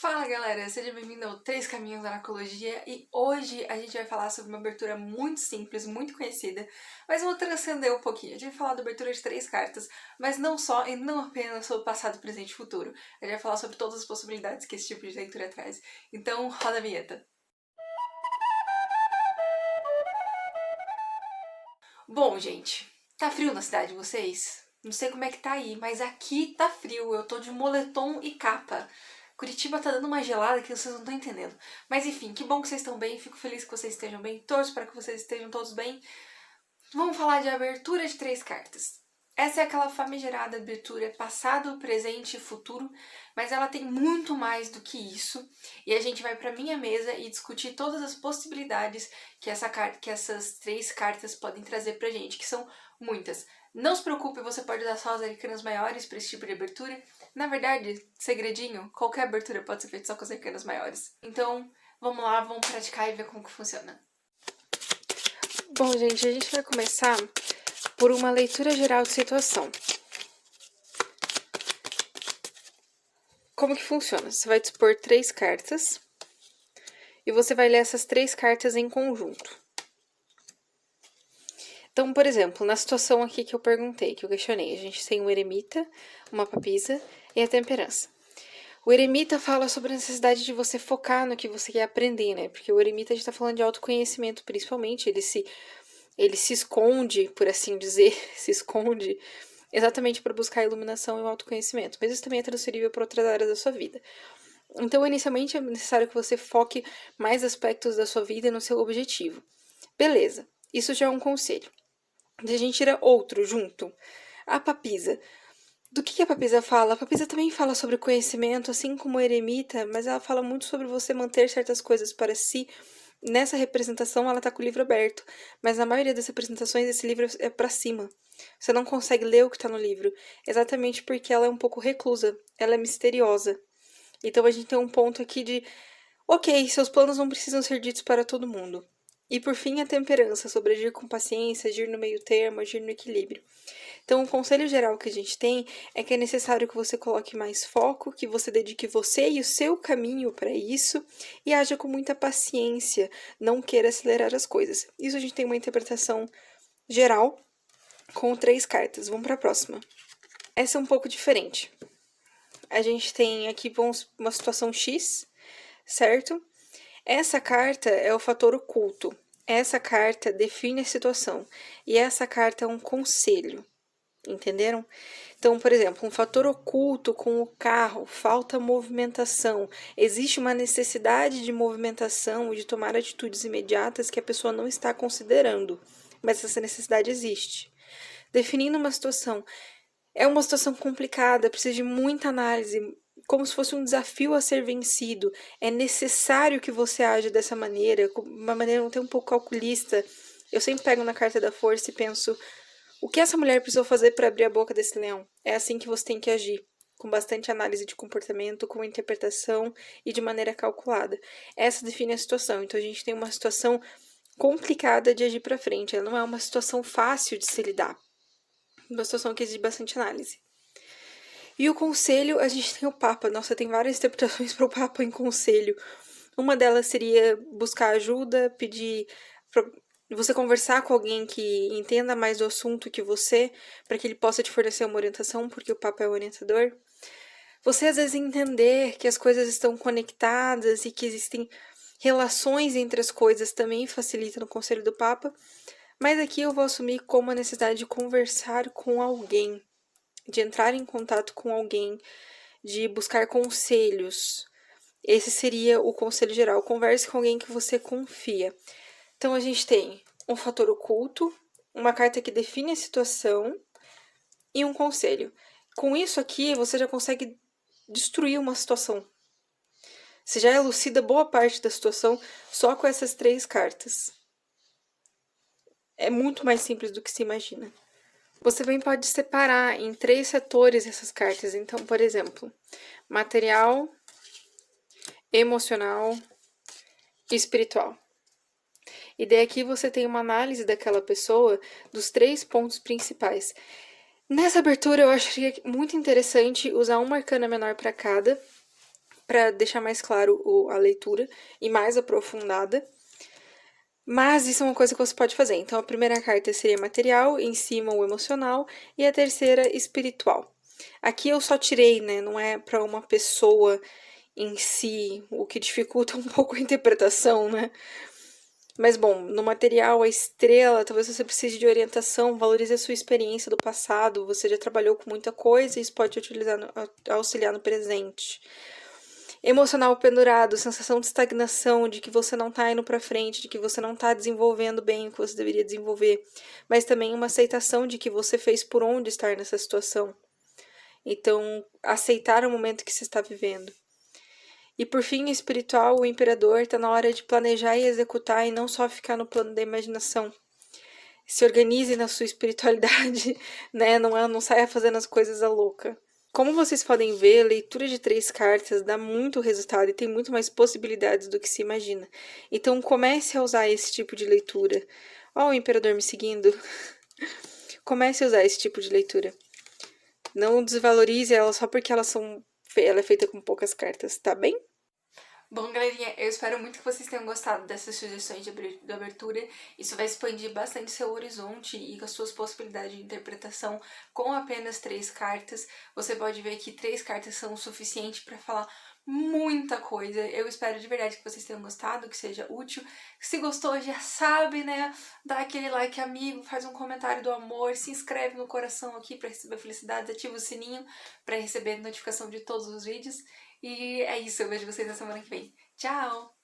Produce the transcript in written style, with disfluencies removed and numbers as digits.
Fala galera, seja bem-vindo ao Três Caminhos da Oracologia e hoje a gente vai falar sobre uma abertura muito simples, muito conhecida, mas vou transcender um pouquinho. A gente vai falar da abertura de 3 cartas, mas não só e não apenas sobre passado, presente e futuro. A gente vai falar sobre todas as possibilidades que esse tipo de leitura traz. Então, roda a vinheta. Bom, gente, tá frio na cidade de vocês? Não sei como é que tá aí, mas aqui tá frio. Eu tô de moletom e capa. Curitiba tá dando uma gelada que vocês não estão entendendo. Mas enfim, que bom que vocês estão bem. Fico feliz que vocês estejam bem. Torço para que vocês estejam todos bem. Vamos falar de abertura de 3 cartas. Essa é aquela famigerada abertura passado, presente e futuro, mas ela tem muito mais do que isso. E a gente vai para minha mesa e discutir todas as possibilidades que essas 3 cartas podem trazer pra gente, que são muitas. Não se preocupe, você pode usar só as arcanas maiores para esse tipo de abertura. Na verdade, segredinho, qualquer abertura pode ser feita só com as arcanas maiores. Então, vamos lá, vamos praticar e ver como que funciona. Bom, gente, a gente vai começar por uma leitura geral de situação. Como que funciona? Você vai dispor 3 cartas e você vai ler essas 3 cartas em conjunto. Então, por exemplo, na situação aqui que eu perguntei, que eu questionei, a gente tem o eremita, uma papisa e a temperança. O eremita fala sobre a necessidade de você focar no que você quer aprender, né? Porque o eremita a gente tá falando de autoconhecimento, principalmente, ele se esconde, por assim dizer, se esconde exatamente para buscar a iluminação e o autoconhecimento. Mas isso também é transferível para outras áreas da sua vida. Então, inicialmente, é necessário que você foque mais aspectos da sua vida no seu objetivo. Beleza, isso já é um conselho. A gente tira outro junto. A papisa. Do que a papisa fala? A papisa também fala sobre conhecimento, assim como a eremita, mas ela fala muito sobre você manter certas coisas para si. Nessa representação, ela tá com o livro aberto, mas na maioria das representações, esse livro é para cima. Você não consegue ler o que tá no livro, exatamente porque ela é um pouco reclusa, ela é misteriosa. Então a gente tem um ponto aqui de, ok, seus planos não precisam ser ditos para todo mundo. E por fim, a temperança, sobre agir com paciência, agir no meio termo, agir no equilíbrio. Então, o conselho geral que a gente tem é que é necessário que você coloque mais foco, que você dedique você e o seu caminho para isso e haja com muita paciência, não queira acelerar as coisas. Isso a gente tem uma interpretação geral com 3 cartas. Vamos para a próxima. Essa é um pouco diferente. A gente tem aqui uma situação X, certo? Essa carta é o fator oculto. Essa carta define a situação. E essa carta é um conselho. Entenderam? Então, por exemplo, um fator oculto com o carro, falta movimentação. Existe uma necessidade de movimentação e de tomar atitudes imediatas que a pessoa não está considerando. Mas essa necessidade existe. Definindo uma situação. É uma situação complicada, precisa de muita análise, como se fosse um desafio a ser vencido. É necessário que você age dessa maneira, uma maneira até um pouco calculista. Eu sempre pego na carta da força e penso, o que essa mulher precisou fazer para abrir a boca desse leão? É assim que você tem que agir, com bastante análise de comportamento, com interpretação e de maneira calculada. Essa define a situação. Então a gente tem uma situação complicada de agir para frente. Ela não é uma situação fácil de se lidar. Uma situação que exige bastante análise. E o conselho, a gente tem o Papa. Nossa, tem várias interpretações para o Papa em conselho. Uma delas seria buscar ajuda, pedir você conversar com alguém que entenda mais do assunto que você, para que ele possa te fornecer uma orientação, porque o Papa é o orientador. Você, às vezes, entender que as coisas estão conectadas e que existem relações entre as coisas também facilita no conselho do Papa. Mas aqui eu vou assumir como a necessidade de conversar com alguém, de entrar em contato com alguém, de buscar conselhos. Esse seria o conselho geral. Converse com alguém que você confia. Então, a gente tem um fator oculto, uma carta que define a situação e um conselho. Com isso aqui, você já consegue destruir uma situação. Você já elucida boa parte da situação só com essas 3 cartas. É muito mais simples do que se imagina. Você também pode separar em 3 setores essas cartas. Então, por exemplo, material, emocional e espiritual. E daí aqui você tem uma análise daquela pessoa dos 3 pontos principais. Nessa abertura eu acharia muito interessante usar uma arcana menor para cada, para deixar mais claro a leitura e mais aprofundada. Mas isso é uma coisa que você pode fazer. Então, a primeira carta seria material, em cima o emocional, e a terceira espiritual. Aqui eu só tirei, né? Não é para uma pessoa em si, o que dificulta um pouco a interpretação, né? Mas, bom, no material, a estrela, talvez você precise de orientação, valorize a sua experiência do passado, você já trabalhou com muita coisa e isso pode auxiliar no presente. Emocional pendurado, sensação de estagnação, de que você não tá indo pra frente, de que você não tá desenvolvendo bem o que você deveria desenvolver, mas também uma aceitação de que você fez por onde estar nessa situação. Então, aceitar o momento que você está vivendo. E por fim, espiritual, o imperador está na hora de planejar e executar e não só ficar no plano da imaginação. Se organize na sua espiritualidade, né? Não saia fazendo as coisas à louca. Como vocês podem ver, a leitura de 3 cartas dá muito resultado e tem muito mais possibilidades do que se imagina. Então comece a usar esse tipo de leitura. Ó, o imperador me seguindo. Comece a usar esse tipo de leitura. Não desvalorize ela só porque ela é feita com poucas cartas, tá bem? Bom, galerinha, eu espero muito que vocês tenham gostado dessas sugestões de abertura. Isso vai expandir bastante seu horizonte e as suas possibilidades de interpretação com apenas 3 cartas. Você pode ver que 3 cartas são o suficiente para falar muita coisa. Eu espero de verdade que vocês tenham gostado, que seja útil. Se gostou, já sabe, né? Dá aquele like amigo, faz um comentário do amor, se inscreve no coração aqui para receber felicidades, ativa o sininho para receber notificação de todos os vídeos. E é isso, eu vejo vocês na semana que vem. Tchau!